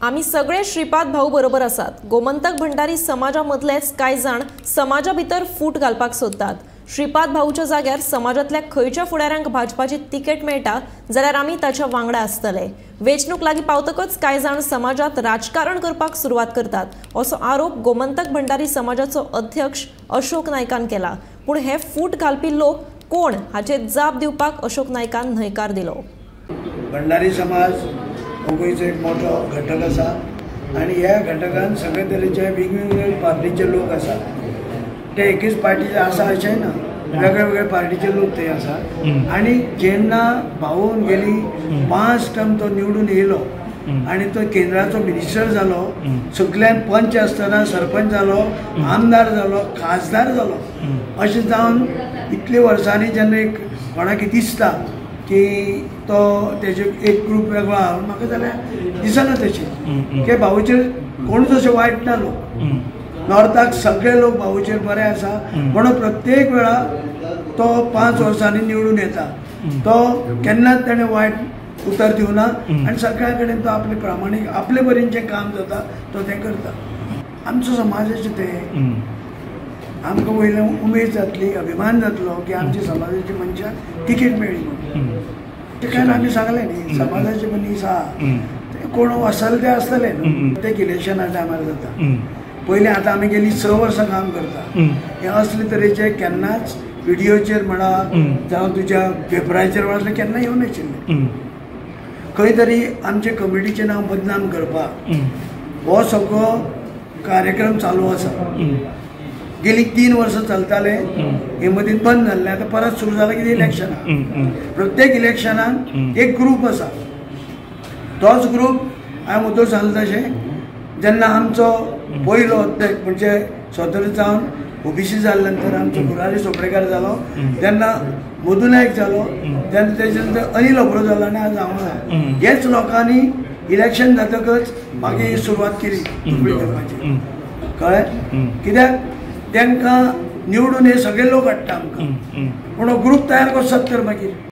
आम्ही सगळे श्रीपाद भाऊ बरोबर आसात। गोमंतक भंडारी समाजामधलेच कांय जाण समाजा भितर फूट घालपाक सोदतात। श्रीपाद भाऊच्या जाग्यार समाजातल्या खंयच्या फुडाऱ्यांक भाजपाची तिकेट मेळटा जाल्यार आमी ताच्या वांगडा आसतले। वेंचणूक लागीं पावतकच कांय जाण समाजात राजकारण करपाक सुरवात करतात असो आरोप गोमंतक भंडारी समाजाचो अध्यक्ष अशोक नायकान केला। पूण हे फूट घालपी लोक कोण हाचे जाप दिवपाक अशोक नायकान न्हयकार दिलो। भंडारी समाज हो गोंयचो एक मोठो घटक आसा आनी ह्या घटकान सगळे तरेचे वेगवेगळे पार्टीचे लोक आसा। ते एकच पार्टीचे आसा अशें ना, वेगळे पार्टीचे लोक ते आसा। आनी जेन्ना भाऊन गेली 5 टर्म तो निवडून येयलो आनी तो केंद्राचो मिनिस्टर जालो, सगळ्यान पंच आसतना सरपंच जालो, आमदार जालो, खासदार जालो, अशें जावन इतले वर्सांनी जेन्ना एक कोणाक दिसता की तो तेजे एक ग्रूप वेगळो आहा, म्हाका जाल्यार दिसना तशें की भाऊचेर कोण तशें वायट ना लोक। नॉर्थाक सगळे लोक भाऊचेर बरे आसा, म्हणून प्रत्येक वेळा तो 5 वर्सांनी निवडून येता। तो केन्नाच ताणें वायट उतर दिवना आनी सगळ्या कडेन तो आपले प्रामाणीक आपले परीनचें काम जाता तो तें करता। आमचो समाजाचें तें आमकां वयल्यान उमेद जातली, अभिमान जातलो की आमच्या समाजाची मनशाक तिकेट मेळ्ळी म्हणून। ते कारण आमी सांगलें न्ही, समाजाचे मनीस आहा ते कोण असल ते आसतले न्हू, प्रत्येक इलेक्शना टायमार जाता। पयलीं आतां आमी गेली 6 वर्सां काम करता। हे असले तरेचे केन्नाच व्हिडियोचेर म्हणा जावं तुज्या पेपराचेर वाचले केन्ना येवं नाशिल्ले। खंय तरी आमचे कमिटीचें नांव बदनाम करपाक हो सगळो कार्यक्रम चालू आसा। गेली 3 वर्सां चलताले, हे मदीं बंद जाल्ले, आतां परत सुरू जालां कितें इलेक्शनां। प्रत्येक इलेक्शनाक एक ग्रूप आसा, तोच ग्रूप हांवें मुद्दो सांगलें तशें जेन्ना आमचो पयलो अध्यक्ष म्हणजे स्वतंत्र जावन ओबीसी जाले नंतर आमचो मुरारी चोपडेकार जालो, जेन्ना मधु नायक जालो, तेन्ना तेजे नंतर अनिल अब्रो जालो आनी आज हांव आसा। हेच लोकांनी इलेक्शन जातकच मागीर सुरवात केली करपाची, कळ्ळें? कित्याक तांकां निवडून हे सगळे लोक हाडटा आमकां, पूण ग्रूप तयार करतात तर मागीर